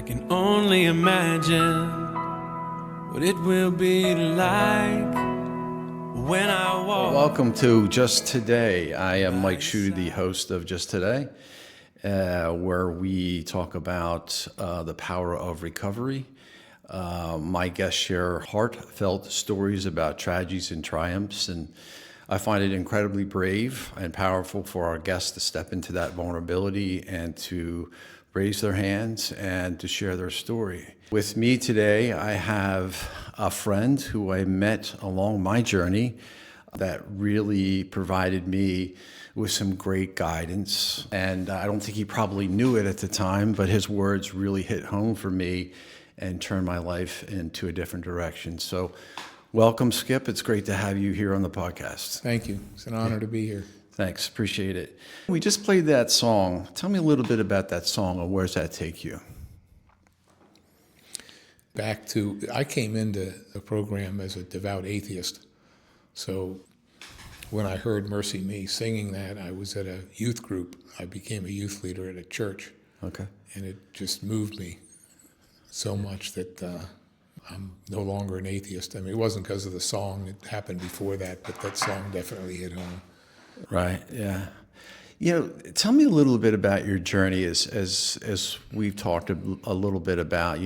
can only imagine what it will be like when I walk. Welcome to Just Today. I am Mike Schutte, the host of Just Today, where we talk about the power of recovery. My guests share heartfelt stories about tragedies and triumphs, and I find it incredibly brave and powerful for our guests to step into that vulnerability and to raise their hands and to share their story. With me today, I have a friend who I met along my journey that really provided me with some great guidance. And I don't think he probably knew it at the time, but his words really hit home for me and turned my life into a different direction. So welcome, Skip. It's great to have you here on the podcast. Thank you. It's an honor to be here. Thanks. Appreciate it. We just played that song. Tell me a little bit about that song and where does that take you? I came into the program as a devout atheist. So when I heard Mercy Me singing that, I was at a youth group. I became a youth leader at a church. Okay. And it just moved me so much that I'm no longer an atheist. I mean, it wasn't because of the song. It happened before that, but that song definitely hit home. Right. Yeah. You know, tell me a little bit about your journey as we've talked a little bit about,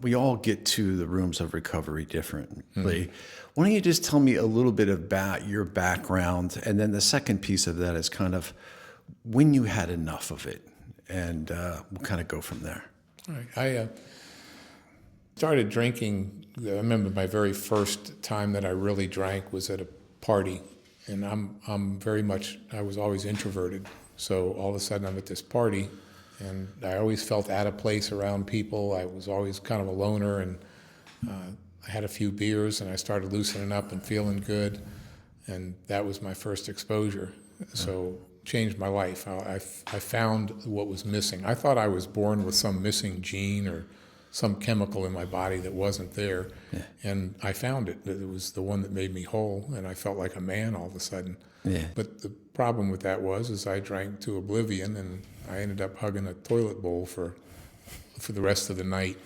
we all get to the rooms of recovery differently. Mm-hmm. Why don't you just tell me a little bit about your background? And then the second piece of that is kind of when you had enough of it, and we'll kind of go from there. All right. I started drinking. I remember my very first time that I really drank was at a party. And I was always introverted. So all of a sudden I'm at this party and I always felt out of place around people. I was always kind of a loner, and I had a few beers and I started loosening up and feeling good. And that was my first exposure. So changed my life. I found what was missing. I thought I was born with some missing gene or some chemical in my body that wasn't there. Yeah. And I found it. It was the one that made me whole, and I felt like a man all of a sudden. Yeah. But the problem with that was I drank to oblivion, and I ended up hugging a toilet bowl for the rest of the night.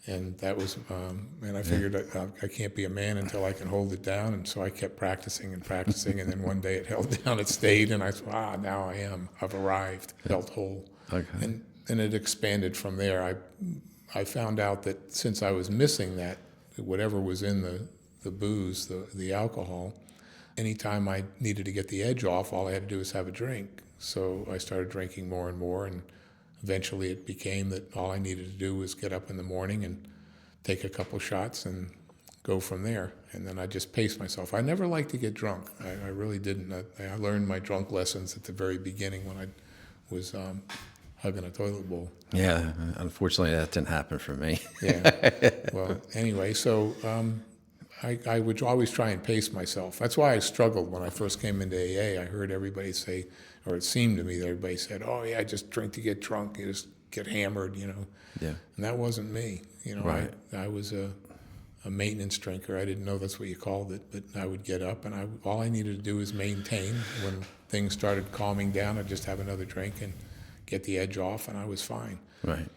And that was, and I figured I can't be a man until I can hold it down, and so I kept practicing and practicing, and then one day it held down, it stayed, and I thought, now I've arrived, felt whole. Okay. And it expanded from there. I found out that since I was missing that, whatever was in the booze, the alcohol, anytime I needed to get the edge off, all I had to do was have a drink. So I started drinking more and more, and eventually it became that all I needed to do was get up in the morning and take a couple shots and go from there. And then I just paced myself. I never liked to get drunk. I really didn't. I learned my drunk lessons at the very beginning when I was hugging a toilet bowl. Yeah, unfortunately that didn't happen for me. Yeah. Well, anyway, so I would always try and pace myself. That's why I struggled when I first came into AA. I heard everybody say, or it seemed to me that everybody said, "Oh yeah, just drink to get drunk. You just get hammered," Yeah. And that wasn't me. Right. I was a maintenance drinker. I didn't know that's what you called it, but I would get up, and all I needed to do was maintain. When things started calming down, I'd just have another drink and get the edge off, and I was fine. Right.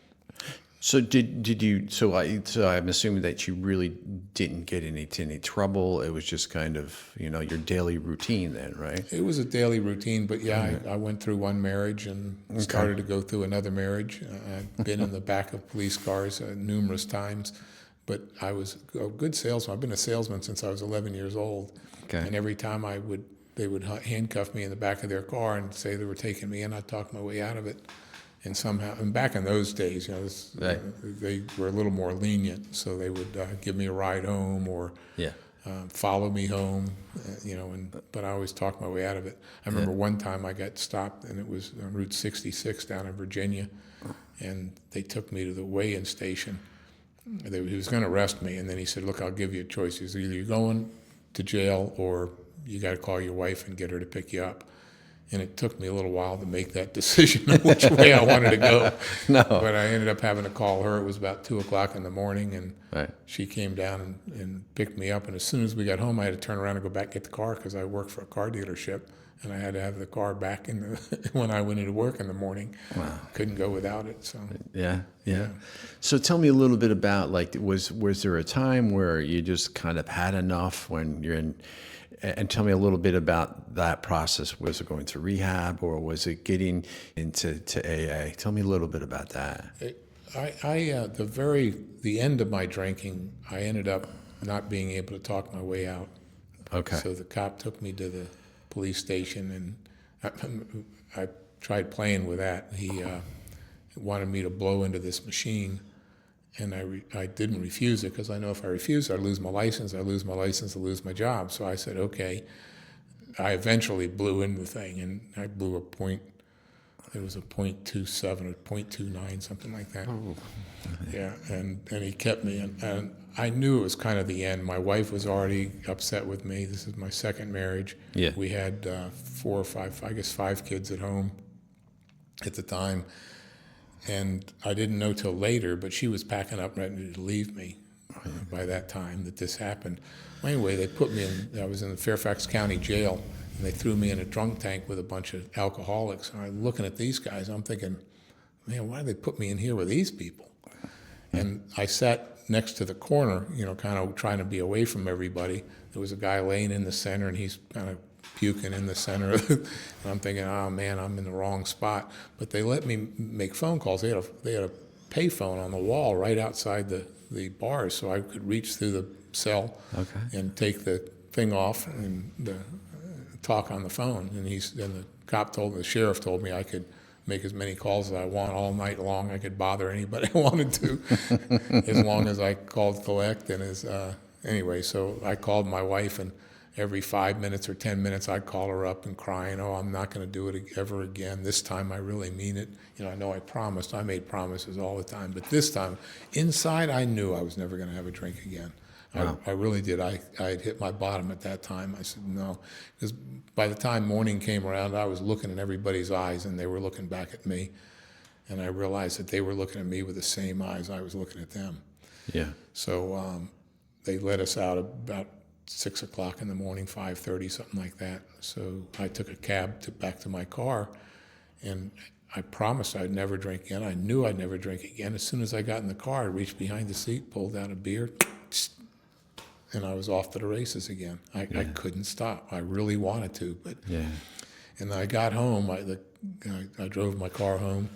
So did you? So I'm assuming that you really didn't get into any trouble. It was just kind of your daily routine then, right? It was a daily routine, but yeah, I went through one marriage and started to go through another marriage. I've been in the back of police cars numerous times, but I was a good salesman. I've been a salesman since I was 11 years old, and every time they would handcuff me in the back of their car and say they were taking me in. I'd talk my way out of it. And somehow, and back in those days, they were a little more lenient. So they would give me a ride home or follow me home, but I always talked my way out of it. I remember one time I got stopped, and it was on Route 66 down in Virginia, and they took me to the weigh-in station. He was going to arrest me, and then he said, "Look, I'll give you a choice. He said, either you're going to jail or you got to call your wife and get her to pick you up." And it took me a little while to make that decision of which way I wanted to go. No. But I ended up having to call her. It was about 2 o'clock in the morning, and she came down and picked me up. And as soon as we got home, I had to turn around and go back and get the car because I worked for a car dealership. and I had to have the car back in the when I went into work in the morning. Wow. Couldn't go without it. So Yeah. So tell me a little bit about, like, was there a time where you just kind of had enough when you're in, and tell me a little bit about that process. Was it going to rehab, or was it getting into AA? Tell me a little bit about that. The end of my drinking, I ended up not being able to talk my way out. Okay. So the cop took me to the police station, and I tried playing with that. He wanted me to blow into this machine, and I didn't refuse it, because I know if I refuse, I lose my license. I lose my license, I lose my job. So I said, okay. I eventually blew into the thing, and I blew a point. It was a .27 or .29, something like that. Oh. Yeah, and he kept me, and I knew it was kind of the end. My wife was already upset with me. This is my second marriage. Yeah. We had 4 or 5, I guess 5 kids at home at the time, and I didn't know till later, but she was packing up ready to leave me by that time that this happened. Well, anyway, they put me in, I was in the Fairfax County Jail, and they threw me in a drunk tank with a bunch of alcoholics. And I'm looking at these guys, I'm thinking, man, why did they put me in here with these people? And I sat next to the corner, kind of trying to be away from everybody. There was a guy laying in the center, and he's kind of puking in the center. And I'm thinking, oh man, I'm in the wrong spot. But they let me make phone calls. They had a payphone on the wall right outside the bars, so I could reach through the cell and take the thing off and talk on the phone. And the sheriff told me I could make as many calls as I want all night long. I could bother anybody I wanted to, as long as I called collect. And anyway, so I called my wife, and every 5 minutes or 10 minutes I'd call her up and crying, oh, I'm not going to do it ever again. This time I really mean it. I know I promised. I made promises all the time. But this time, inside, I knew I was never going to have a drink again. Wow. I really did. I had hit my bottom at that time. I said no, because by the time morning came around, I was looking in everybody's eyes, and they were looking back at me, and I realized that they were looking at me with the same eyes I was looking at them. Yeah. So they let us out about 6 o'clock in the morning, 5:30, something like that. So I took a cab back to my car, and I promised I'd never drink again. I knew I'd never drink again. As soon as I got in the car, I reached behind the seat, pulled out a beer, and I was off to the races again. I couldn't stop. I really wanted to, but and I got home. I drove my car home,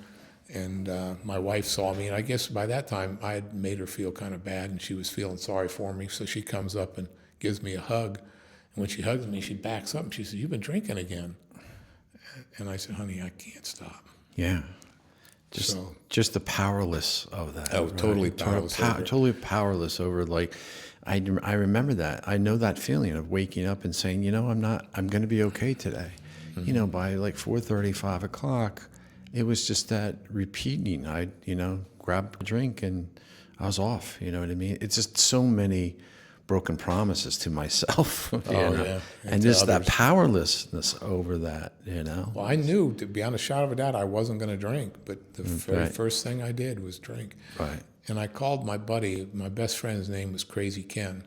and my wife saw me, and I guess by that time I had made her feel kind of bad, and she was feeling sorry for me. So she comes up and gives me a hug, and when she hugs me, she backs up and she says, "You've been drinking again." And I said, "Honey, I can't stop." Yeah. Just the powerless of that. I was totally powerless. Totally powerless over, like, I remember that. I know that feeling of waking up and saying, I'm going to be okay today. Mm-hmm. By like 4:30, 5 o'clock, it was just that repeating. I, grabbed a drink and I was off. You know what I mean? It's just so many broken promises to myself. Yeah. And just that powerlessness over that, Well, I knew, to be honest, shot of a doubt, I wasn't going to drink, but the very first thing I did was drink. Right. And I called my buddy. My best friend's name was Crazy Ken,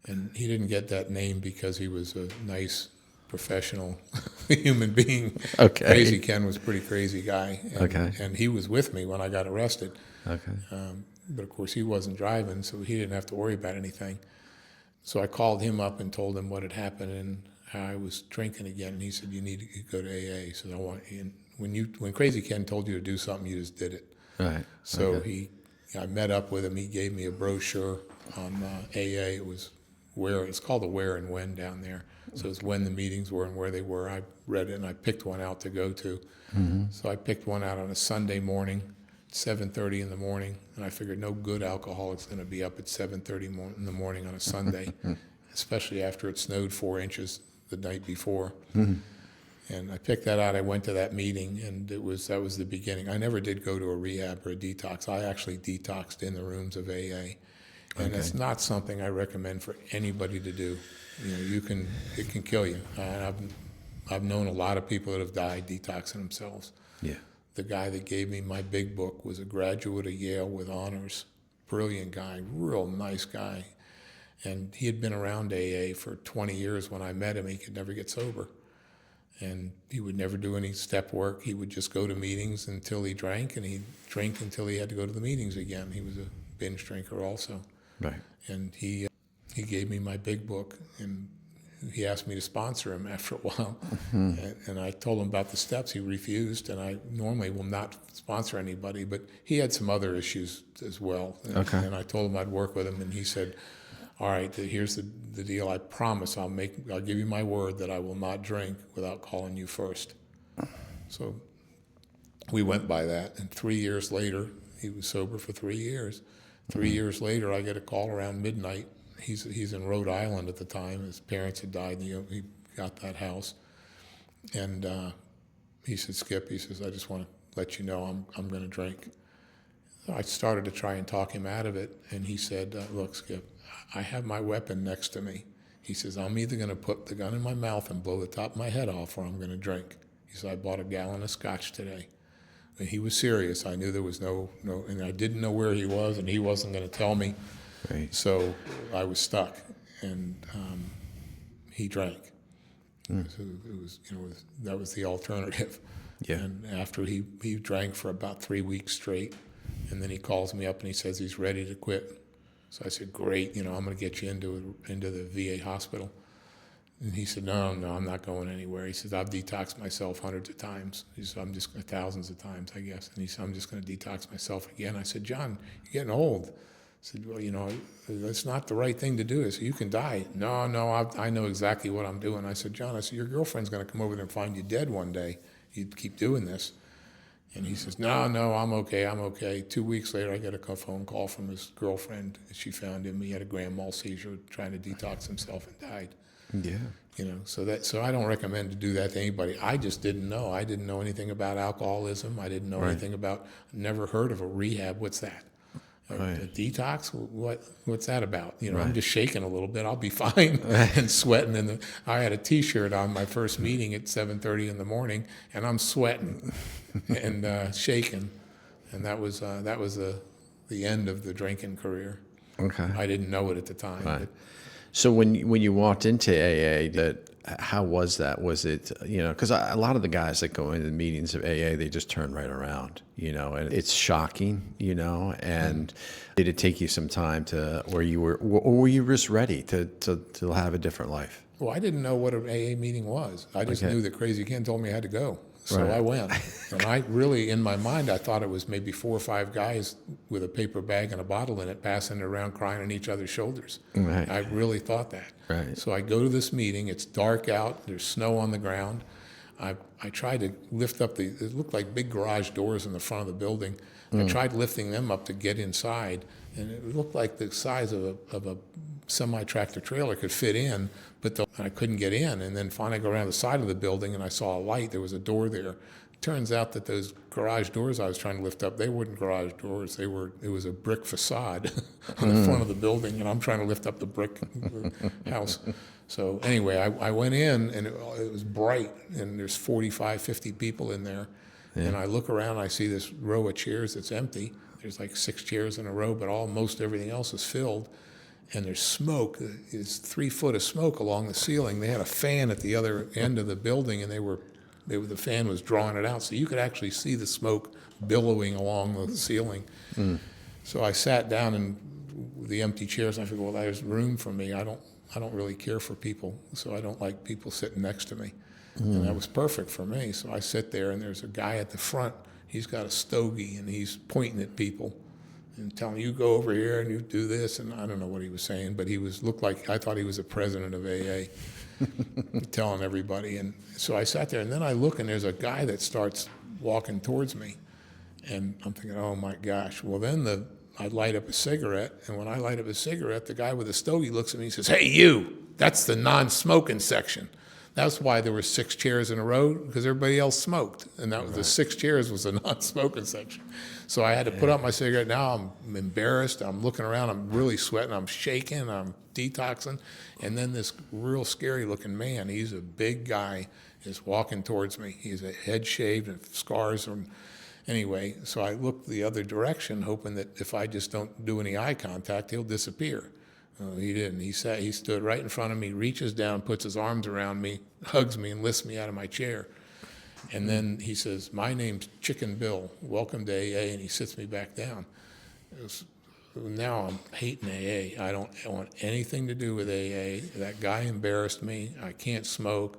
and he didn't get that name because he was a nice, professional human being. Okay. Crazy Ken was a pretty crazy guy. And, and he was with me when I got arrested. Okay. But of course, he wasn't driving, so he didn't have to worry about anything. So I called him up and told him what had happened and how I was drinking again. And he said, "You need to go to AA." He said, "I want you." And when Crazy Ken told you to do something, you just did it. Right. So I met up with him. He gave me a brochure on AA. It was it's called the Where and When down there. So it's when the meetings were and where they were. I read it and I picked one out to go to. Mm-hmm. So I picked one out on a Sunday morning, 7:30 in the morning, and I figured no good alcoholic's going to be up at 7:30 in the morning on a Sunday, especially after it snowed 4 inches the night before. Mm-hmm. And I picked that out. I went to that meeting, and that was the beginning. I never did go to a rehab or a detox. I actually detoxed in the rooms of AA, and it's not something I recommend for anybody to do. It can kill you. I've known a lot of people that have died detoxing themselves. Yeah. The guy that gave me my big book was a graduate of Yale with honors. Brilliant guy, real nice guy. And he had been around AA for 20 years when I met him. He could never get sober. And he would never do any step work. He would just go to meetings until he drank, and he'd drink until he had to go to the meetings again. He was a binge drinker also. Right. And he gave me my big book, and he asked me to sponsor him after a while. And I told him about the steps. He refused, and I normally will not sponsor anybody, but he had some other issues as well. Okay. And I told him I'd work with him, and he said, all right, here's the deal. I promise I'll give you my word that I will not drink without calling you first. So we went by that, and 3 years later, he was sober for 3 years. 3 years later, I get a call around midnight. He's in Rhode Island at the time. His parents had died, and he got that house. And he said, Skip, he says, I just want to let you know I'm going to drink. I started to try and talk him out of it, and he said, look, Skip, I have my weapon next to me. He says, I'm either going to put the gun in my mouth and blow the top of my head off, or I'm going to drink. He said, I bought a gallon of scotch today. And he was serious. I knew there was no, and I didn't know where he was, and he wasn't going to tell me. Right. So I was stuck, and he drank. So it was, that was the alternative. Yeah. And after he drank for about 3 weeks straight, and then he calls me up and he says he's ready to quit. So I said, great, I'm going to get you into the VA hospital. And he said, no, I'm not going anywhere. He says, I've detoxed myself hundreds of times. He said, thousands of times, I guess. And he said, I'm just going to detox myself again. I said, John, you're getting old. I said, well, that's not the right thing to do. I said, you can die. No, I know exactly what I'm doing. I said, John, your girlfriend's going to come over there and find you dead one day. You keep doing this. And he says, no, I'm okay. 2 weeks later, I get a phone call from his girlfriend. She found him. He had a grand mal seizure, trying to detox himself, and died. Yeah. So I don't recommend to do that to anybody. I just didn't know. I didn't know anything about alcoholism. I didn't know anything about, never heard of a rehab. What's that? A detox? What's that about? I'm just shaking a little bit. I'll be fine. And sweating. And I had a T-shirt on my first meeting at 7:30 in the morning, and I'm sweating and shaking. And that was the end of the drinking career. Okay. I didn't know it at the time. Right. But So when you walked into AA, how was that? Was it, because a lot of the guys that go into the meetings of AA, they just turn right around, and it's shocking, and did it take you some time or were you just ready to have a different life? Well, I didn't know what an AA meeting was. I just knew that Crazy Ken told me I had to go. So I went. And I really, in my mind, I thought it was maybe 4 or 5 guys with a paper bag and a bottle in it passing it around crying on each other's shoulders. Right. I really thought that. Right. So I go to this meeting. It's dark out. There's snow on the ground. I tried to lift up it looked like big garage doors in the front of the building. I tried lifting them up to get inside, and it looked like the size of a semi-tractor trailer could fit in, but I couldn't get in. And then finally I go around the side of the building, and I saw a light. There was a door there. Turns out that those garage doors I was trying to lift up, they weren't garage doors. It was a brick facade on the front of the building, and I'm trying to lift up the brick house. So anyway, I went in, and it was bright, and there's 45, 50 people in there. Yeah. And I look around, I see this row of chairs that's empty. There's like 6 chairs in a row, but almost everything else is filled. And there's smoke. There's 3 foot of smoke along the ceiling. They had a fan at the other end of the building, and the fan was drawing it out, so you could actually see the smoke billowing along the ceiling. So I sat down in the empty chairs, and I figured, well, there's room for me. I don't really care for people, so I don't like people sitting next to me. And that was perfect for me. So I sit there, and there's a guy at the front. He's got a stogie, and he's pointing at people and telling you go over here and you do this, and I don't know what he was saying, but looked like I thought he was the president of AA, telling everybody. And so I sat there, and then I look, and there's a guy that starts walking towards me, and I'm thinking, oh my gosh. Well, then I light up a cigarette, and when I light up a cigarette, the guy with the stogie looks at me and says, "Hey, you! That's the non-smoking section." That's why there were 6 chairs in a row, because everybody else smoked. And that was the 6 chairs was the non-smoking section. So I had to put out my cigarette. Now I'm embarrassed. I'm looking around. I'm really sweating. I'm shaking. I'm detoxing. And then this real scary looking man, he's a big guy, is walking towards me. He's a head shaved and scars. Anyway, so I looked the other direction, hoping that if I just don't do any eye contact, he'll disappear. Oh, he didn't. He stood right in front of me, reaches down, puts his arms around me, hugs me, and lifts me out of my chair. And then he says, "My name's Chicken Bill. Welcome to AA," and he sits me back down. Now I'm hating AA. I don't want anything to do with AA. That guy embarrassed me. I can't smoke.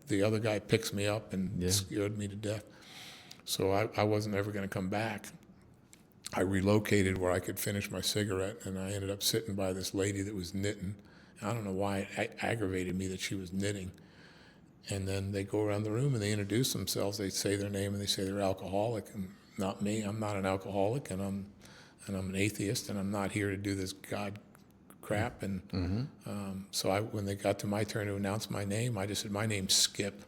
The other guy picks me up and scared me to death. So I wasn't ever going to come back. I relocated where I could finish my cigarette, and I ended up sitting by this lady that was knitting. I don't know why it aggravated me that she was knitting. And then they go around the room and they introduce themselves. They say their name and they say they're alcoholic. And not me. I'm not an alcoholic, and I'm an atheist, and I'm not here to do this God crap. And so when they got to my turn to announce my name, I just said, "My name's Skip."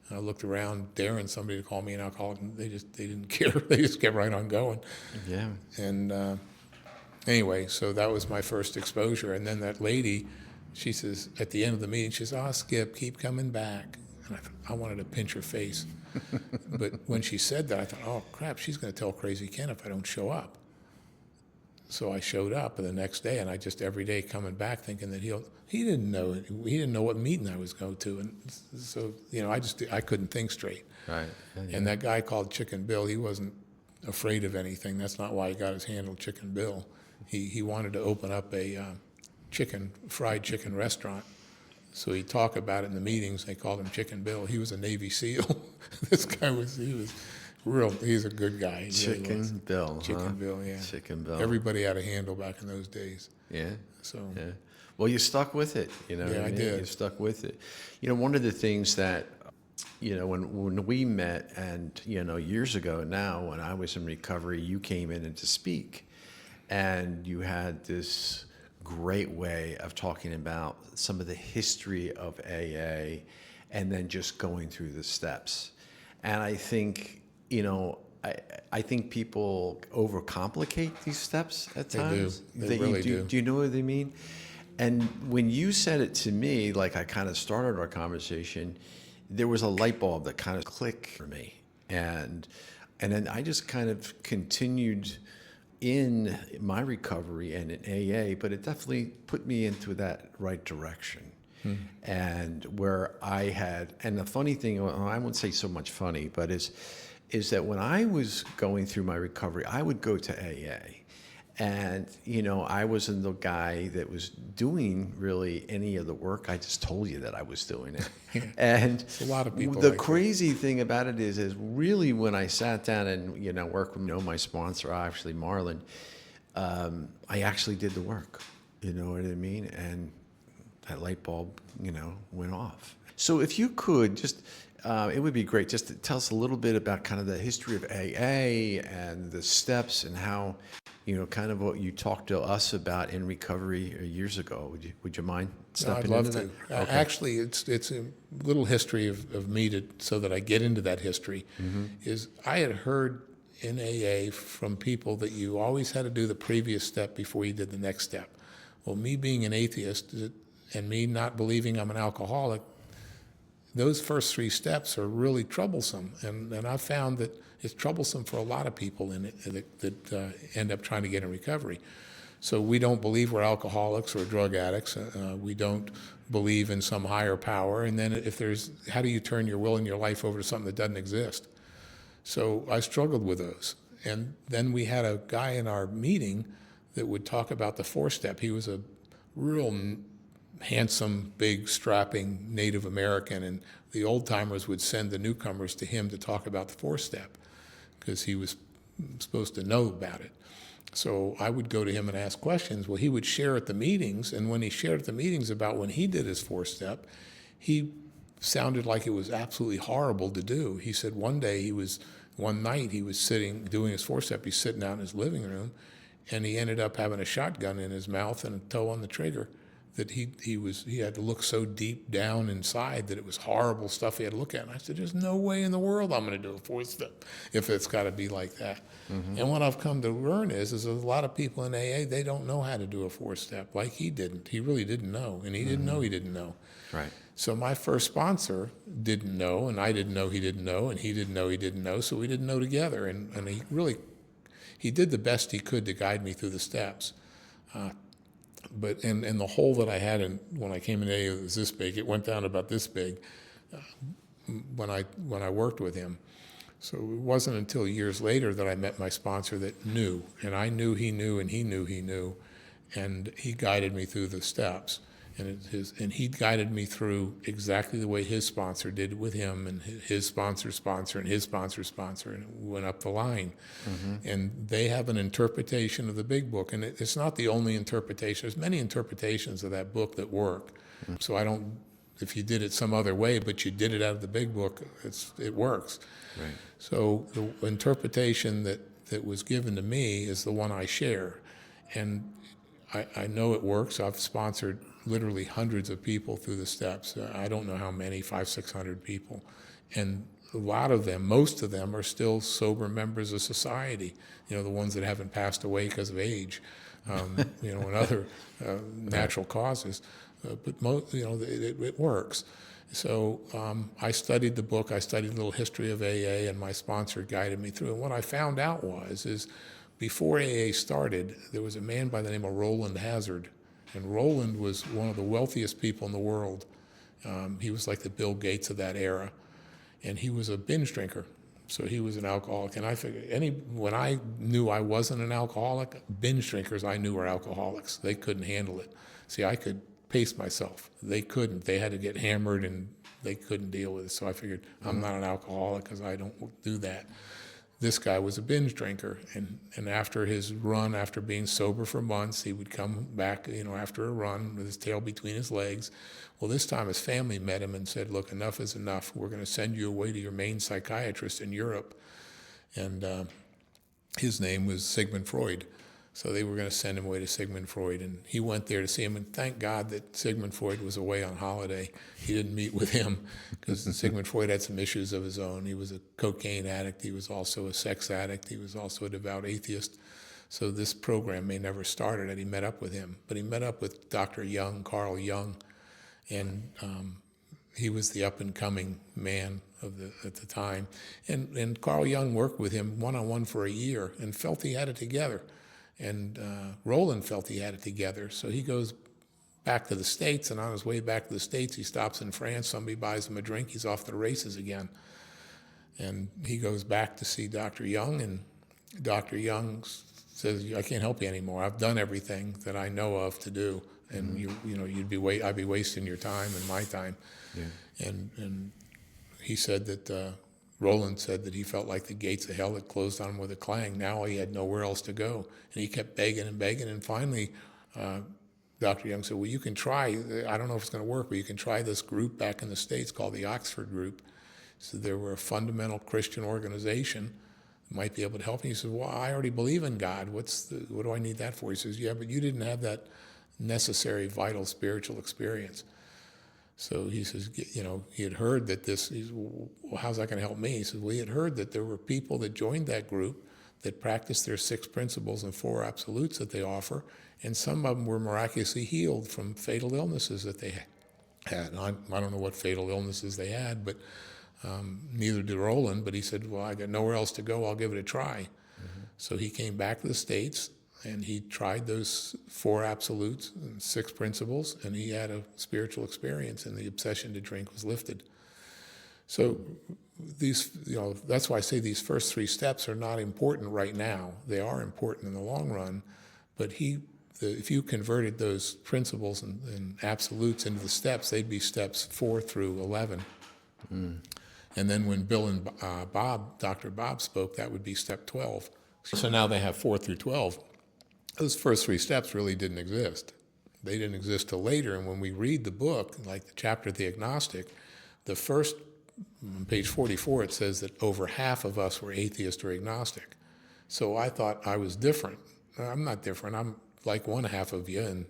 And I looked around, daring somebody to call me an alcoholic, and they didn't care. They just kept right on going. Yeah. And anyway, so that was my first exposure. And then that lady, she says, at the end of the meeting, she says, "Oh, Skip, keep coming back." And I wanted to pinch her face. But when she said that, I thought, oh, crap, she's going to tell Crazy Ken if I don't show up. So I showed up the next day, and I just every day coming back thinking that he didn't know what meeting I was going to. And so, I couldn't think straight. Right. Yeah. And that guy called Chicken Bill, he wasn't afraid of anything. That's not why he got his handle Chicken Bill. He wanted to open up a fried chicken restaurant. So he'd talk about it in the meetings. They called him Chicken Bill. He was a Navy SEAL. This guy he's a good guy. Chicken Bill, Chicken Bill, yeah. Chicken Bill. Everybody had a handle back in those days. Yeah. So. Yeah. Well, you stuck with it, Yeah, what I mean? did. You stuck with it. One of the things that, when we met, and, years ago now, when I was in recovery, you came in to speak, and you had this great way of talking about some of the history of AA and then just going through the steps. And I think, I think people overcomplicate these steps at times. They really do. Do you know what I mean? And when you said it to me, like I kind of started our conversation, there was a light bulb that kind of clicked for me. And then I just kind of continued in my recovery and in AA, but it definitely put me into that right direction. And where and the funny thing, I won't say so much funny, but is that when I was going through my recovery, I would go to AA. And, I wasn't the guy that was doing really any of the work. I just told you that I was doing it. And a lot of people. The crazy thing about it is really when I sat down and, worked with my sponsor, actually Marlon, I actually did the work. You know what I mean? And that light bulb, went off. So if you could just, it would be great just to tell us a little bit about kind of the history of AA and the steps and how, kind of what you talked to us about in recovery years ago. Would you mind stepping I'd love into to. that? Okay. Actually, it's a little history of me so that I get into that history. Is I had heard in AA from people that you always had to do the previous step before you did the next step. Well, me being an atheist and me not believing I'm an alcoholic, those first three steps are really troublesome. And I've found that it's troublesome for a lot of people that end up trying to get in recovery. So we don't believe we're alcoholics or drug addicts. We don't believe in some higher power. And then how do you turn your will and your life over to something that doesn't exist? So I struggled with those. And then we had a guy in our meeting that would talk about the four-step. He was a real handsome, big, strapping Native American, and the old-timers would send the newcomers to him to talk about the four-step because he was supposed to know about it. So I would go to him and ask questions. Well, he would share at the meetings, and when he shared at the meetings about when he did his four-step, he sounded like it was absolutely horrible to do. He said one night he was sitting, doing his four-step, he's sitting out in his living room, and he ended up having a shotgun in his mouth and a toe on the trigger. That he had to look so deep down inside that it was horrible stuff he had to look at. And I said, there's no way in the world I'm going to do a four-step if it's got to be like that. And what I've come to learn is a lot of people in AA, they don't know how to do a four-step like he didn't. He really didn't know, and he didn't know he didn't know. Right. So my first sponsor didn't know, and I didn't know he didn't know, and he didn't know he didn't know, so we didn't know together. And he did the best he could to guide me through the steps. But and the hole that I had when I came in AA was this big. It went down about this big when I worked with him. So it wasn't until years later that I met my sponsor that knew, and I knew he knew, and he knew he knew, and he guided me through the steps. And he guided me through exactly the way his sponsor did with him, and his sponsor's sponsor, and his sponsor's sponsor, and it went up the line. And they have an interpretation of the Big Book, and it's not the only interpretation. There's many interpretations of that book that work. So I don't, if you did it some other way, but you did it out of the Big Book, it works. Right. So the interpretation that was given to me is the one I share. And I know it works. I've sponsored literally hundreds of people through the steps. I don't know how many, 500, 600 people. And a lot of them, most of them, are still sober members of society, the ones that haven't passed away because of age, and other natural causes. But it works. So I studied the book. I studied a little history of AA, and my sponsor guided me through. And what I found out is before AA started, there was a man by the name of Roland Hazard. And Roland was one of the wealthiest people in the world. He was like the Bill Gates of that era. And he was a binge drinker. So he was an alcoholic. And I figured when I knew I wasn't an alcoholic, binge drinkers I knew were alcoholics. They couldn't handle it. See, I could pace myself. They couldn't. They had to get hammered, and they couldn't deal with it. So I figured I'm not an alcoholic because I don't do that. This guy was a binge drinker, and after his run, after being sober for months, he would come back, after a run with his tail between his legs. Well, this time his family met him and said, "Look, enough is enough. We're going to send you away to your main psychiatrist in Europe." And his name was Sigmund Freud. So they were going to send him away to Sigmund Freud, and he went there to see him. And thank God that Sigmund Freud was away on holiday. He didn't meet with him because Sigmund Freud had some issues of his own. He was a cocaine addict. He was also a sex addict. He was also a devout atheist. So this program may never started had he met up with him. But he met up with Dr. Jung, Carl Jung, and he was the up-and-coming man at the time. And Carl Jung worked with him one-on-one for a year and felt he had it together. And Roland felt he had it together. So he goes back to the States, and on his way back to the States, he stops in France. Somebody buys him a drink. He's off to the races again. And he goes back to see Dr. Jung, and Dr. Jung says, "I can't help you anymore. I've done everything that I know of to do, and I'd be wasting your time and my time." Yeah. And he said that Roland said that he felt like the gates of hell had closed on him with a clang. Now he had nowhere else to go. And he kept begging and begging. And finally, Dr. Jung said, "Well, you can try. I don't know if it's going to work, but you can try this group back in the States called the Oxford Group." So they were a fundamental Christian organization. Might be able to help me. He says, "Well, I already believe in God. What do I need that for?" He says, "Yeah, but you didn't have that necessary, vital spiritual experience." So he says, he had heard that well, how's that going to help me? He says, well, he had heard that there were people that joined that group that practiced their 6 principles and 4 absolutes that they offer, and some of them were miraculously healed from fatal illnesses that they had. And I don't know what fatal illnesses they had, but neither did Roland, but he said, well, I got nowhere else to go, I'll give it a try. Mm-hmm. So he came back to the States, and he tried those 4 absolutes and 6 principles, and he had a spiritual experience, and the obsession to drink was lifted. So these, that's why I say these first 3 steps are not important right now. They are important in the long run, but if you converted those principles and absolutes into the steps, they'd be steps 4 through 11. Mm. And then when Bill and Dr. Bob spoke, that would be step 12. So now they have 4 through 12. Those first 3 steps really didn't exist. They didn't exist till later. And when we read the book, like the chapter of the agnostic, the first, on page 44, it says that over half of us were atheist or agnostic. So I thought I was different. I'm not different. I'm like one half of you, and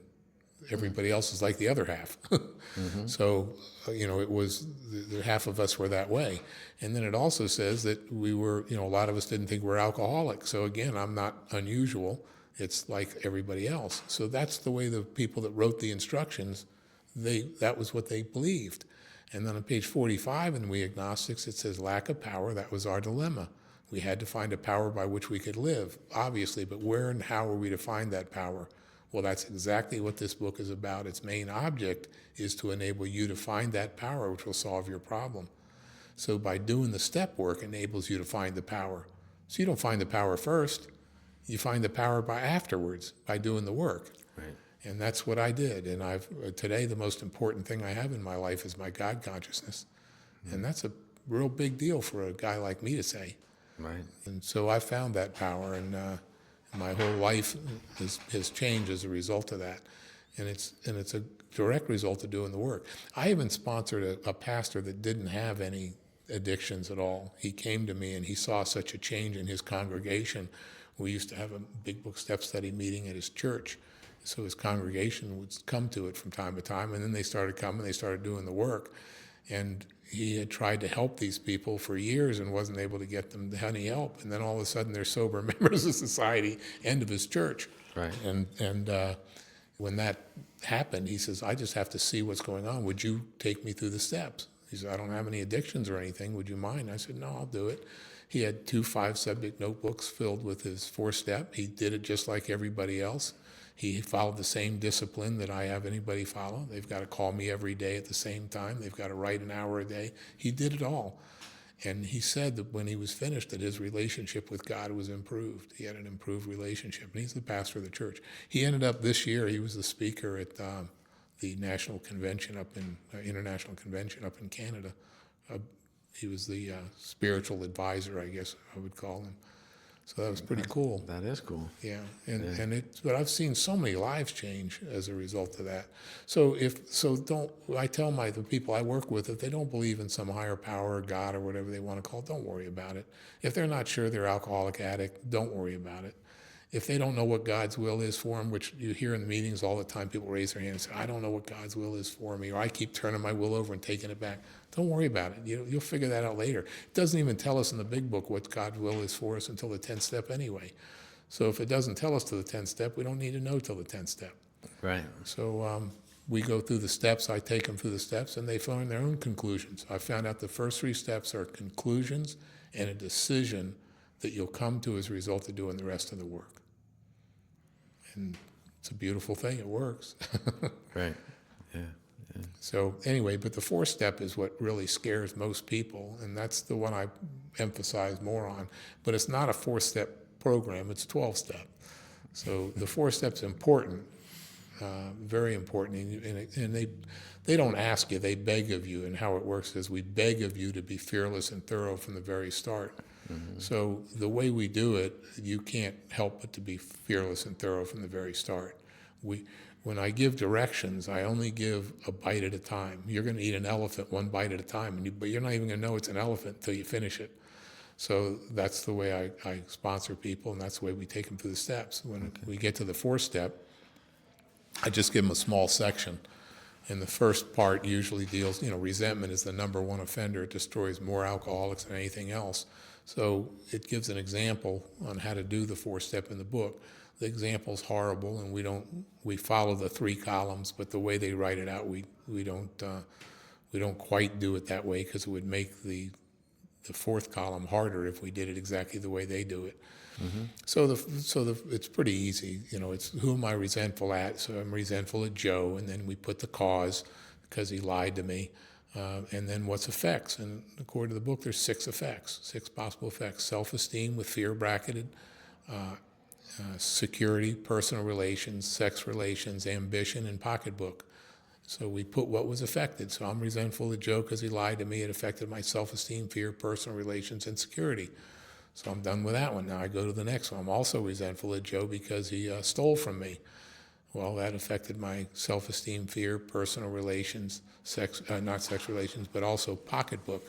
everybody else is like the other half. Mm-hmm. So, it was the half of us were that way. And then it also says that we were, a lot of us didn't think we were alcoholics. So again, I'm not unusual. It's like everybody else. So that's the way the people that wrote the instructions, that was what they believed. And then on page 45 in We Agnostics, it says lack of power. That was our dilemma. We had to find a power by which we could live, obviously, but where and how are we to find that power? Well, that's exactly what this book is about. Its main object is to enable you to find that power which will solve your problem. So by doing the step work enables you to find the power. So you don't find the power first, you find the power by afterwards, by doing the work. Right. And that's what I did. And today the most important thing I have in my life is my God consciousness. And that's a real big deal for a guy like me to say. Right. And so I found that power, and my whole life has changed as a result of that. And it's a direct result of doing the work. I even sponsored a pastor that didn't have any addictions at all. He came to me and he saw such a change in his congregation. We used to have a big book step study meeting at his church. So his congregation would come to it from time to time, and then they started coming, they started doing the work. And he had tried to help these people for years and wasn't able to get them any help. And then all of a sudden they're sober members of society and of his church. Right. And when that happened, he says, I just have to see what's going on. Would you take me through the steps? He said, I don't have any addictions or anything. Would you mind? I said, no, I'll do it. He had 2 5-subject notebooks filled with his 4-step. He did it just like everybody else. He followed the same discipline that I have anybody follow. They've got to call me every day at the same time. They've got to write an hour a day. He did it all. And he said that when he was finished, that his relationship with God was improved. He had an improved relationship. And he's the pastor of the church. He ended up this year, he was the speaker at the national convention international convention up in Canada. He was the spiritual advisor, I guess I would call him. So that was pretty cool. That is cool. Yeah, but I've seen so many lives change as a result of that. So I tell the people I work with, if they don't believe in some higher power or God or whatever they want to call it, don't worry about it. If they're not sure they're alcoholic addict, don't worry about it. If they don't know what God's will is for them, which you hear in the meetings all the time, people raise their hand and say, I don't know what God's will is for me, or I keep turning my will over and taking it back. Don't worry about it. You'll figure that out later. It doesn't even tell us in the big book what God's will is for us until the 10th step anyway. So if it doesn't tell us to the 10th step, we don't need to know till the 10th step. Right. So we go through the steps. I take them through the steps, and they find their own conclusions. I found out the first 3 steps are conclusions and a decision that you'll come to as a result of doing the rest of the work. And it's a beautiful thing. It works. Right. Yeah. So anyway, but the 4th step is what really scares most people, and that's the one I emphasize more on. But it's not a 4-step program. It's 12-step. So the 4 steps important, very important. And they don't ask you. They beg of you. And how it works is we beg of you to be fearless and thorough from the very start. Mm-hmm. So the way we do it, you can't help but to be fearless and thorough from the very start. When I give directions, I only give a bite at a time. You're going to eat an elephant 1 bite at a time, but you're not even going to know it's an elephant until you finish it. So that's the way I sponsor people, and that's the way we take them through the steps. When we get to the 4th step, I just give them a small section. And the first part usually deals, resentment is the number 1 offender. It destroys more alcoholics than anything else. So it gives an example on how to do the 4th step in the book. The example's horrible, and we follow the 3 columns, but the way they write it out, we don't quite do it that way, because it would make the 4th column harder if we did it exactly the way they do it. Mm-hmm. So it's pretty easy. It's who am I resentful at? So I'm resentful at Joe, and then we put the cause because he lied to me. And then what's effects? And according to the book, there's 6 effects, 6 possible effects. Self-esteem with fear bracketed, security, personal relations, sex relations, ambition, and pocketbook. So we put what was affected. So I'm resentful of Joe because he lied to me. It affected my self-esteem, fear, personal relations, and security. So I'm done with that one. Now I go to the next one. I'm also resentful of Joe because he stole from me. Well, that affected my self-esteem, fear, personal relations, not sex relations, but also pocketbook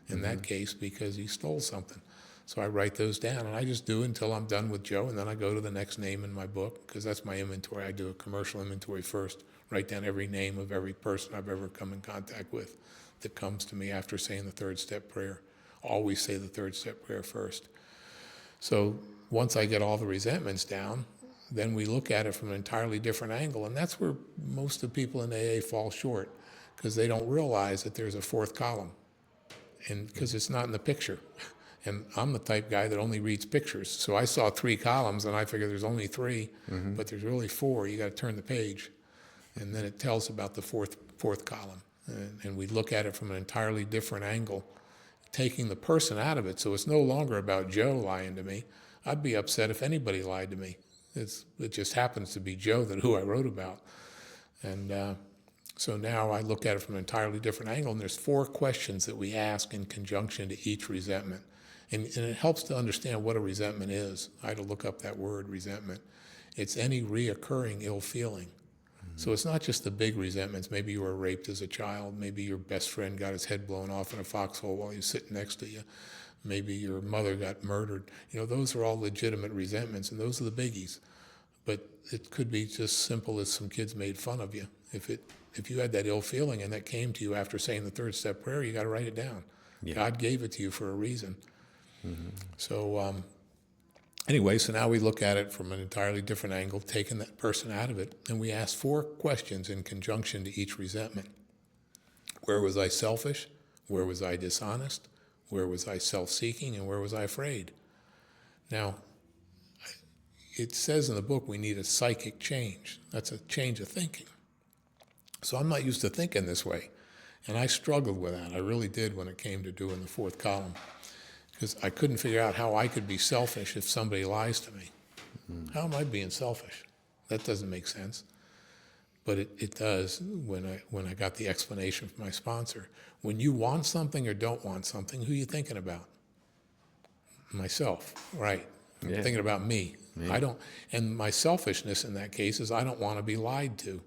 in that case because he stole something. So I write those down, and I just do until I'm done with Joe, and then I go to the next name in my book because that's my inventory. I do a commercial inventory first, write down every name of every person I've ever come in contact with that comes to me after saying the 3rd step prayer. Always say the 3rd step prayer first. So once I get all the resentments down, then we look at it from an entirely different angle, and that's where most of the people in AA fall short because they don't realize that there's a 4th column, and because it's not in the picture. And I'm the type guy that only reads pictures. So I saw 3 columns, and I figured there's only 3, but there's really 4. You got to turn the page, and then it tells about the fourth column. And we look at it from an entirely different angle, taking the person out of it. So it's no longer about Joe lying to me. I'd be upset if anybody lied to me. It just happens to be Joe, who I wrote about. And so now I look at it from an entirely different angle, and there's 4 questions that we ask in conjunction to each resentment. And it helps to understand what a resentment is. I had to look up that word, resentment. It's any reoccurring ill feeling. So it's not just the big resentments. Maybe you were raped as a child. Maybe your best friend got his head blown off in a foxhole while he was sitting next to you. Maybe your mother got murdered. Those are all legitimate resentments, and those are the biggies. But it could be just simple as some kids made fun of you. If you had that ill feeling and that came to you after saying the 3rd step prayer, you got to write it down. Yeah. God gave it to you for a reason. So anyway, so now we look at it from an entirely different angle, taking that person out of it, and we ask 4 questions in conjunction to each resentment. Where was I selfish? Where was I dishonest? Where was I self-seeking? And where was I afraid? Now, it says in the book we need a psychic change. That's a change of thinking. So I'm not used to thinking this way, and I struggled with that. I really did when it came to doing the 4th column, because I couldn't figure out how I could be selfish if somebody lies to me. How am I being selfish? That doesn't make sense. But it does when I got the explanation from my sponsor. When you want something or don't want something, who are you thinking about? Myself, right. I'm thinking about me. I don't, and my selfishness in that case is I don't want to be lied to.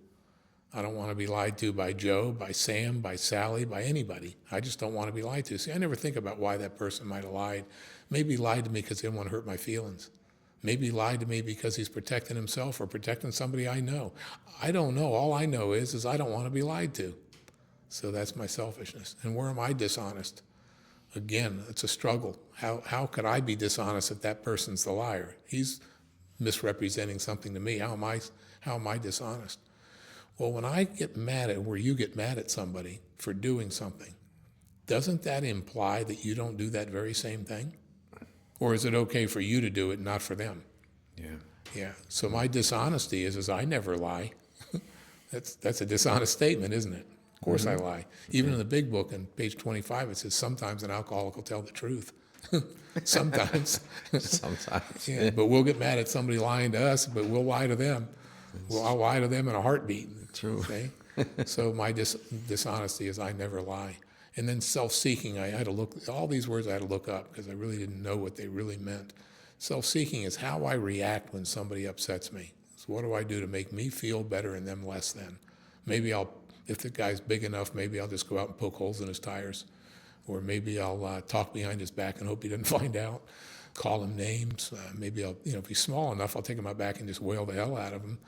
I don't want to be lied to by Joe, by Sam, by Sally, by anybody. I just don't want to be lied to. See, I never think about why that person might have lied. Maybe he lied to me because he didn't want to hurt my feelings. Maybe he lied to me because he's protecting himself or protecting somebody I know. I don't know. All I know is I don't want to be lied to. So that's my selfishness. And where am I dishonest? Again, it's a struggle. How could I be dishonest if that person's the liar? He's misrepresenting something to me. How am I dishonest? Well, when I get mad at, where you get mad at somebody for doing something, doesn't that imply that you don't do that very same thing? Or is it okay for you to do it, not for them? Yeah. So my dishonesty is I never lie. That's a dishonest statement, isn't it? Of course I lie. Even in the big book, on page 25, it says sometimes an alcoholic will tell the truth. Sometimes. Sometimes. Yeah, but we'll get mad at somebody lying to us, but we'll lie to them. Well, I'll lie to them in a heartbeat. True. Okay? So my dishonesty is I never lie. And then self-seeking, I had to look, all these words I had to look up because I really didn't know what they really meant. Self-seeking is how I react when somebody upsets me. So what do I do to make me feel better and them less than? Maybe if the guy's big enough, maybe I'll just go out and poke holes in his tires. Or maybe I'll talk behind his back and hope he doesn't find out. Call him names. Maybe I'll, if he's small enough, I'll take him out back and just wail the hell out of him.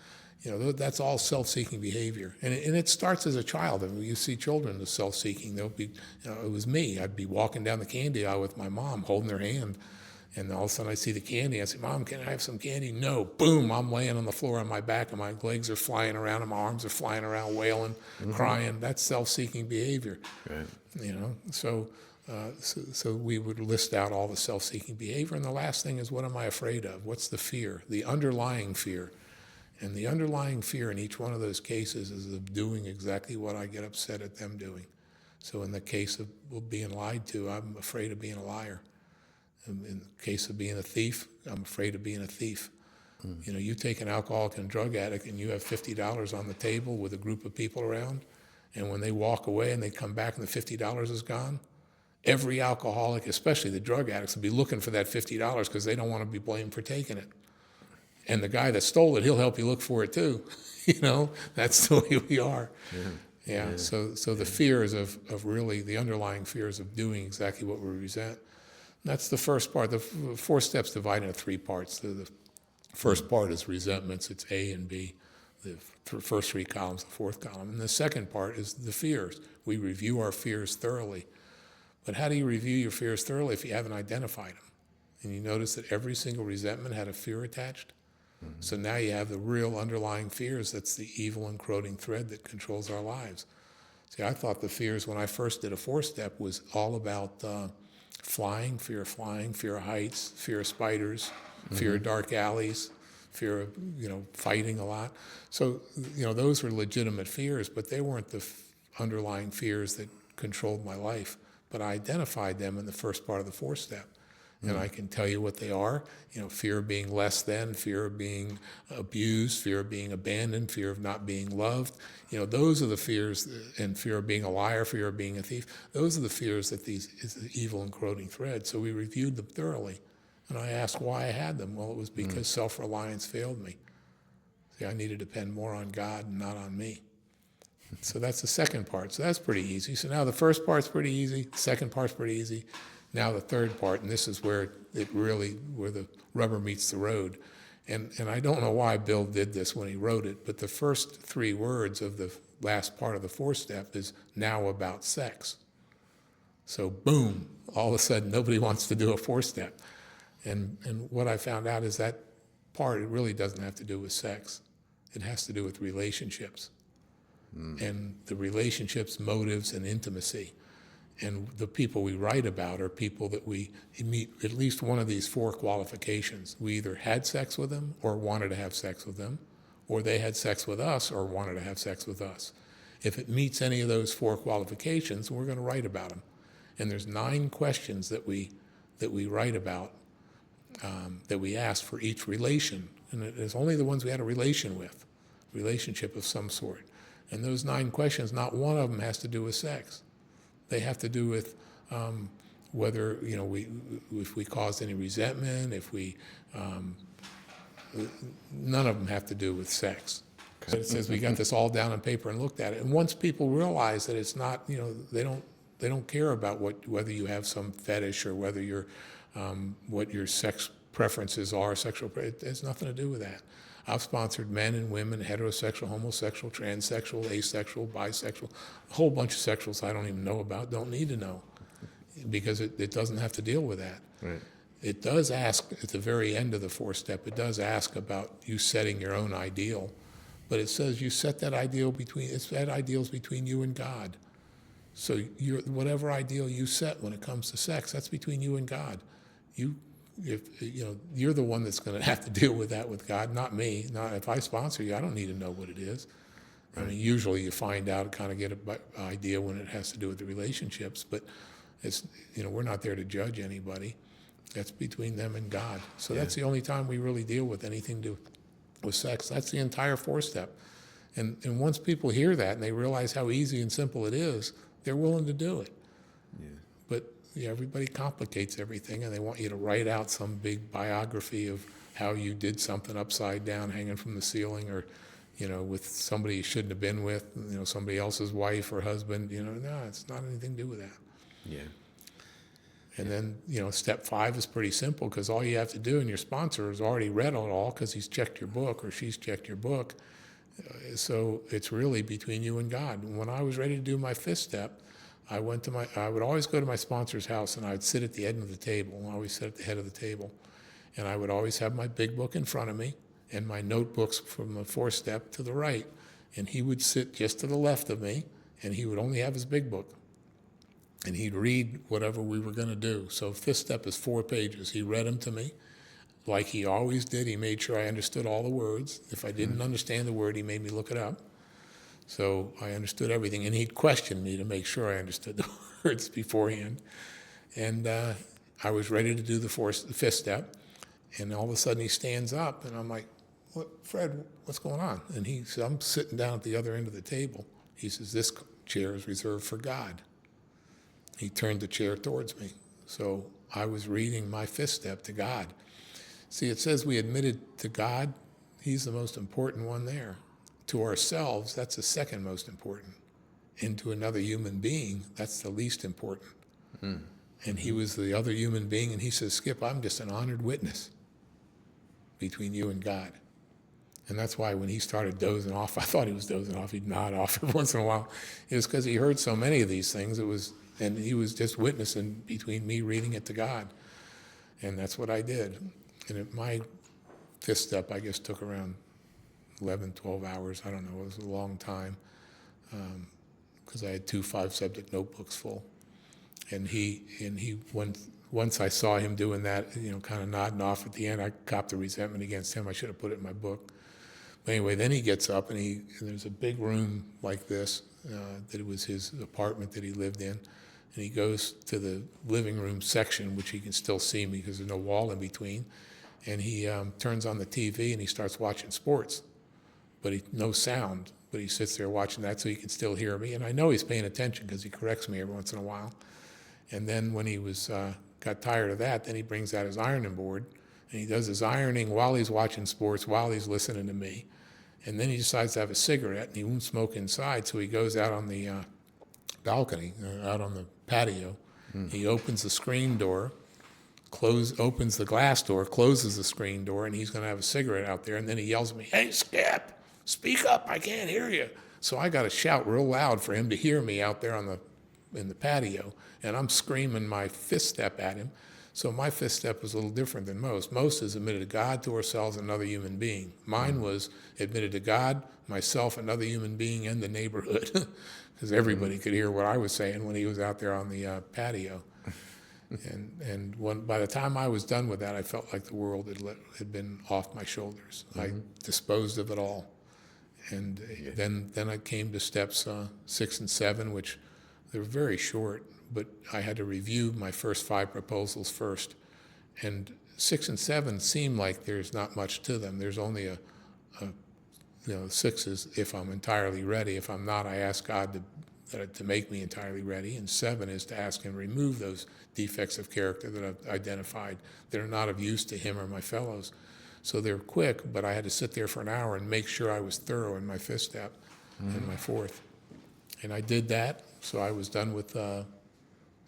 That's all self-seeking behavior. And it starts as a child. I mean, you see children that's self-seeking. They'll be, it was me. I'd be walking down the candy aisle with my mom, holding her hand. And all of a sudden I see the candy. I say, Mom, can I have some candy? No. Boom, I'm laying on the floor on my back and my legs are flying around and my arms are flying around, wailing, crying. That's self-seeking behavior. Right. So we would list out all the self-seeking behavior. And the last thing is, what am I afraid of? What's the fear? The underlying fear. And the underlying fear in each one of those cases is of doing exactly what I get upset at them doing. So in the case of being lied to, I'm afraid of being a liar. In the case of being a thief, I'm afraid of being a thief. You take an alcoholic and drug addict and you have $50 on the table with a group of people around, and when they walk away and they come back and the $50 is gone, every alcoholic, especially the drug addicts, will be looking for that $50 because they don't want to be blamed for taking it. And the guy that stole it, he'll help you look for it too. That's the way we are. Yeah. So the fears of really, the underlying fears of doing exactly what we resent. That's the first part. The 4 steps divide into 3 parts. The first part is resentments. It's A and B. The first 3 columns, the 4th column. And the second part is the fears. We review our fears thoroughly. But how do you review your fears thoroughly if you haven't identified them? And you notice that every single resentment had a fear attached. So now you have the real underlying fears. That's the evil encroaching thread that controls our lives. See, I thought the fears when I first did a 4-step was all about flying, fear of heights, fear of spiders, fear of dark alleys, fear of, fighting a lot. So, those were legitimate fears, but they weren't the underlying fears that controlled my life. But I identified them in the first part of the fourth step. And I can tell you what they are. Fear of being less than, fear of being abused, fear of being abandoned, fear of not being loved. Those are the fears, and fear of being a liar, fear of being a thief. Those are the fears that is the evil and corroding thread. So we reviewed them thoroughly. And I asked why I had them. Well, it was because self-reliance failed me. See, I needed to depend more on God and not on me. So that's the second part. So that's pretty easy. So now the first part's pretty easy. The second part's pretty easy. Now the third part, and this is where where the rubber meets the road. And I don't know why Bill did this when he wrote it, but the first three words of the last part of the fourth step is now about sex. So boom, all of a sudden nobody wants to do a fourth step. And what I found out is that part, it really doesn't have to do with sex. It has to do with relationships. And the relationships, motives, and intimacy. And the people we write about are people that we meet at least one of these four qualifications. We either had sex with them or wanted to have sex with them, or they had sex with us or wanted to have sex with us. If it meets any of those four qualifications, we're going to write about them. And there's 9 questions that we write about, that we ask for each relation. And it's only the ones we had a relationship of some sort. And those 9 questions, not one of them has to do with sex. They have to do with whether, if we caused any resentment, none of them have to do with sex. Okay. It says we got this all down on paper and looked at it. And once people realize that it's not, they don't care about whether you have some fetish or whether you're, what your sex preferences are, it has nothing to do with that. I've sponsored men and women, heterosexual, homosexual, transsexual, asexual, bisexual, a whole bunch of sexuals I don't even know about, don't need to know, because it doesn't have to deal with that. Right. It does ask, at the very end of the fourth step, it does ask about you setting your own ideal, but it says you set that ideal that ideal's between you and God. So whatever ideal you set when it comes to sex, that's between you and God. You're the one that's going to have to deal with that with God, not me. Not if I sponsor you, I don't need to know what it is. Right. I mean, usually you find out, kind of get an idea when it has to do with the relationships, but it's we're not there to judge anybody. That's between them and God. So that's the only time we really deal with anything to do with sex. That's the entire fourth step. And once people hear that and they realize how easy and simple it is, they're willing to do it. Yeah. But everybody complicates everything, and they want you to write out some big biography of how you did something upside down, hanging from the ceiling, or, with somebody you shouldn't have been with, somebody else's wife or husband. No, it's not anything to do with that. Yeah. And then, step 5 is pretty simple, because all you have to do, and your sponsor has already read it all because he's checked your book or she's checked your book. So it's really between you and God. When I was ready to do my 5th step, I would always go to my sponsor's house, and I would sit at the end of the table. I always sit at the head of the table. And I would always have my big book in front of me and my notebooks from the 4th step to the right. And he would sit just to the left of me, and he would only have his big book. And he'd read whatever we were going to do. So 5th step is 4 pages. He read them to me like he always did. He made sure I understood all the words. If I didn't understand the word, he made me look it up. So I understood everything, and he'd question me to make sure I understood the words beforehand. And I was ready to do the 5th step, and all of a sudden he stands up, and I'm like, Fred, what's going on? And he says, I'm sitting down at the other end of the table. He says, this chair is reserved for God. He turned the chair towards me. So I was reading my 5th step to God. See, it says we admitted to God. He's the most important one there. To ourselves, that's the second most important. And to another human being, that's the least important. Mm. And he was the other human being, and he says, Skip, I'm just an honored witness between you and God. And that's why when he started dozing off, I thought he was dozing off. He'd nod off every once in a while. It was because he heard so many of these things. And he was just witnessing between me reading it to God. And that's what I did. And my 5th step, I guess, took around 11, 12 hours. I don't know. It was a long time because I had 2 5-subject notebooks full. Once I saw him doing that, kind of nodding off at the end, I copped a resentment against him. I should have put it in my book. But anyway, then he gets up and there's a big room like this that it was his apartment that he lived in, and he goes to the living room section, which he can still see me because there's no wall in between, and he turns on the TV and he starts watching sports, but no sound. But he sits there watching that so he can still hear me, and I know he's paying attention because he corrects me every once in a while. And then when he got tired of that, then he brings out his ironing board, and he does his ironing while he's watching sports, while he's listening to me. And then he decides to have a cigarette, and he won't smoke inside, so he goes out on the balcony, out on the patio. He opens the screen door, opens the glass door, closes the screen door, and he's going to have a cigarette out there. And then he yells at me, "Hey, Skip, speak up, I can't hear you." So I got to shout real loud for him to hear me out there in the patio, and I'm screaming my fifth step at him. So my fifth step was a little different than most. Most is admitted to God, to ourselves, another human being. Mine was admitted to God, myself, another human being, and the neighborhood, because everybody could hear what I was saying when he was out there on the patio. And by the time I was done with that, I felt like the world had been off my shoulders. I disposed of it all. And then I came to steps 6 and 7, which they're very short, but I had to review my first 5 proposals first. And 6 and 7 seem like there's not much to them. There's only 6 is if I'm entirely ready. If I'm not, I ask God to make me entirely ready. And 7 is to ask Him to remove those defects of character that I've identified that are not of use to Him or my fellows. So they're quick, but I had to sit there for an hour and make sure I was thorough in my 5th step and my 4th. And I did that, so I was done with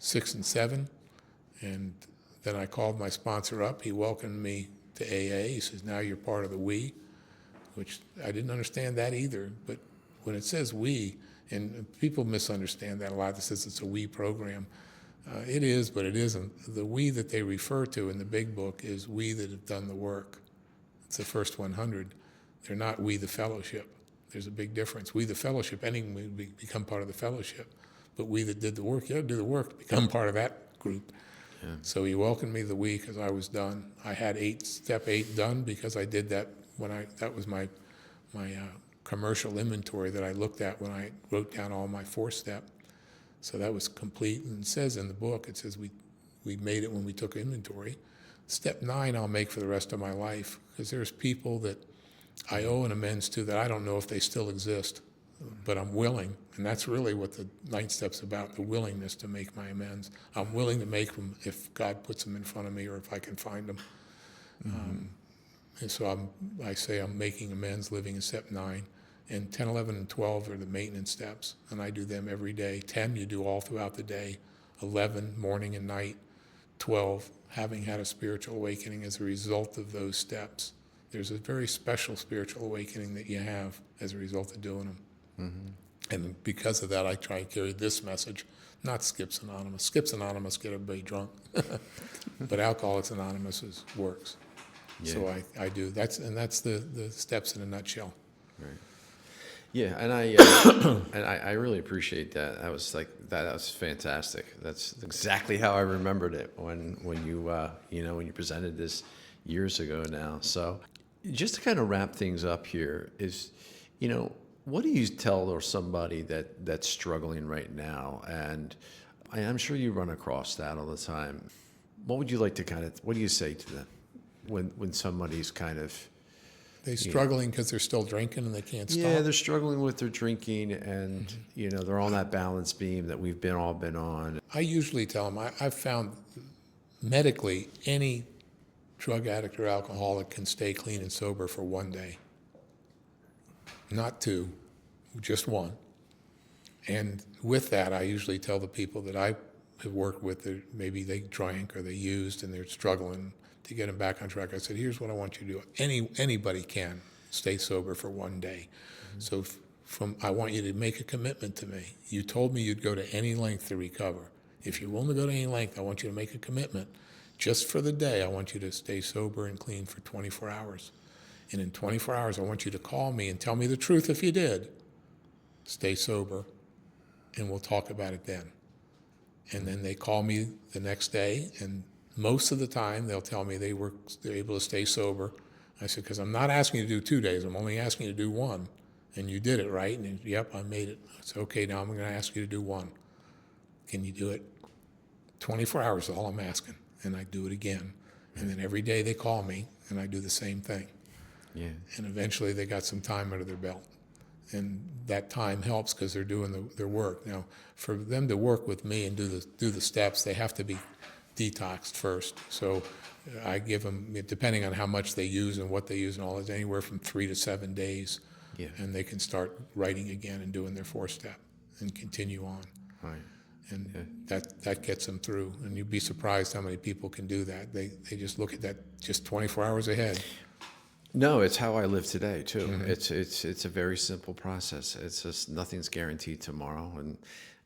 6 and 7. And then I called my sponsor up. He welcomed me to AA. He says, "Now you're part of the we," which I didn't understand that either. But when it says we, and people misunderstand that a lot, that says it's a we program. It is, but it isn't. The we that they refer to in the big book is we that have done the work. It's the first 100. They're not we the fellowship. There's a big difference. We the fellowship, anyone would become part of the fellowship. But we that did the work, you got to do the work to become part of that group. Yeah. So he welcomed me the we because I was done. I had step 8 done because I did that that was my commercial inventory that I looked at when I wrote down all my 4th step. So that was complete. And it says in the book, it says we made it when we took inventory. Step 9 I'll make for the rest of my life because there's people that I owe an amends to that I don't know if they still exist, but I'm willing. And that's really what the 9th step's about, the willingness to make my amends. I'm willing to make them if God puts them in front of me or if I can find them. And so I say I'm making amends, living in step 9. And 10, 11, and 12 are the maintenance steps, and I do them every day. 10 you do all throughout the day. 11, morning and night. 12, having had a spiritual awakening as a result of those steps. There's a very special spiritual awakening that you have as a result of doing them. And because of that, I try and carry this message, not Skips Anonymous. Skips Anonymous get everybody drunk, but Alcoholics Anonymous works. Yeah. So I do. That's the steps in a nutshell. Right. Yeah, and I really appreciate that. That was fantastic. That's exactly how I remembered it when you presented this years ago now. So just to kind of wrap things up here is, what do you tell somebody that's struggling right now? And I'm sure you run across that all the time. What would you like to what do you say to them when somebody's kind of... They're struggling because they're still drinking and they can't stop? Yeah, they're struggling with their drinking and, they're on that balance beam that we've all been on. I usually tell them, I've found medically any drug addict or alcoholic can stay clean and sober for 1 day. Not 2, just 1. And with that, I usually tell the people that I have worked with that maybe they drank or they used and they're struggling to get them back on track. I said, here's what I want you to do. Anybody can stay sober for 1 day. So I want you to make a commitment to me. You told me you'd go to any length to recover. If you're willing to go to any length, I want you to make a commitment. Just for the day, I want you to stay sober and clean for 24 hours. And in 24 hours, I want you to call me and tell me the truth if you did. Stay sober, and we'll talk about it then. And then they call me the next day, and most of the time they'll tell me they're able to stay sober. I said, because I'm not asking you to do 2 days, I'm only asking you to do one. And you did it, right? And yep, I made it. I said, okay, now I'm going to ask you to do one. Can you do it? 24 hours is all I'm asking. And I do it again. And then every day they call me, and I do the same thing. Yeah. And eventually they got some time under their belt. And that time helps because they're doing their work. Now, for them to work with me and do the steps, they have to be detoxed first. So I give them, depending on how much they use and what they use and all, it's anywhere from 3 to 7 days. Yeah. And they can start writing again and doing their 4-step and continue on. Right. And that gets them through. And you'd be surprised how many people can do that. They just look at that just 24 hours ahead. No, it's how I live today too. It's a very simple process. It's just nothing's guaranteed tomorrow, and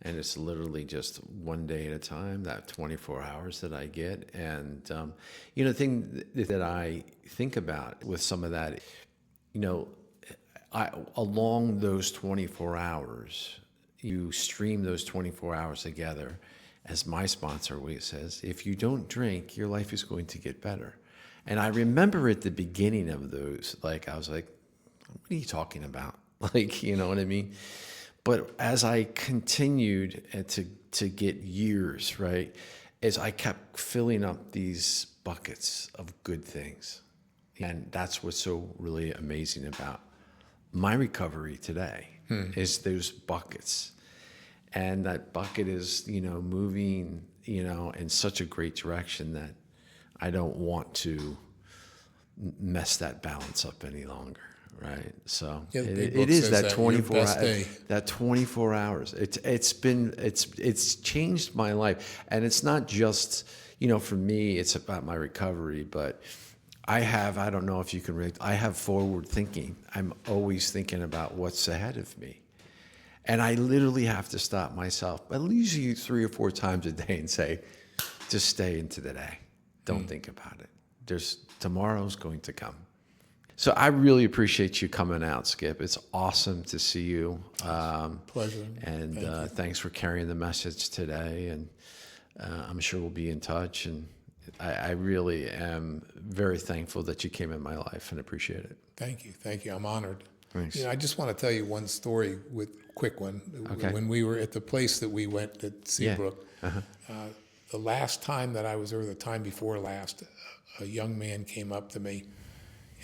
it's literally just one day at a time. That 24 hours that I get, and the thing that I think about with some of that, along those 24 hours, you stream those 24 hours together. As my sponsor always says, if you don't drink, your life is going to get better. And I remember at the beginning of those, I was like, what are you talking about? You know what I mean? But as I continued to get years, right, as I kept filling up these buckets of good things. And that's what's so really amazing about my recovery today is those buckets. And that bucket is, moving, in such a great direction that I don't want to mess that balance up any longer, right? So Yeah, the big it book is says that that 24 your best day. that 24 hours. It's changed my life, and it's not just for me. It's about my recovery, but I don't know if you can relate. I have forward thinking. I'm always thinking about what's ahead of me. And I literally have to stop myself at least 3 or 4 times a day and say, just stay into the day. Don't think about it. Tomorrow's going to come. So I really appreciate you coming out, Skip. It's awesome to see you. Pleasure. And thanks for carrying the message today. And I'm sure we'll be in touch. And I really am very thankful that you came in my life and appreciate it. Thank you. I'm honored. Thanks. I just want to tell you one story, quick one. Okay. When we were at the place that we went at Seabrook, the last time that I was there, the time before last, a young man came up to me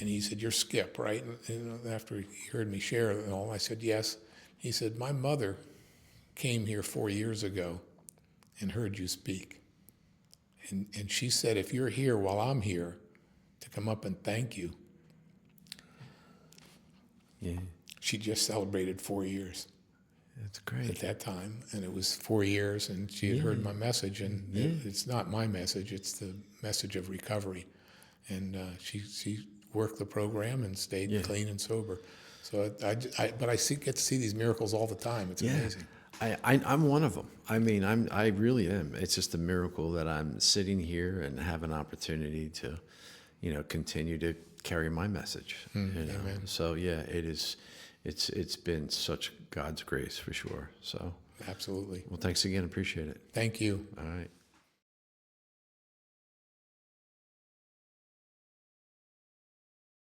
and he said, "You're Skip, right?" And after he heard me share it and all, I said, "Yes." He said, "My mother came here 4 years ago and heard you speak. And she said, if you're here while I'm here, to come up and thank you." Yeah, She just celebrated 4 years that's at great. that time, and it was 4 years, and she had heard my message, and it's not my message, it's the message of recovery. And she worked the program and stayed clean and sober. So but I get to see these miracles all the time. It's amazing. I'm one of them. I mean, I really am. It's just a miracle that I'm sitting here and have an opportunity to, continue to carry my message. Amen. So yeah, it is. It's been such God's grace for sure. So Absolutely. well, thanks again. Appreciate it. Thank you. All right.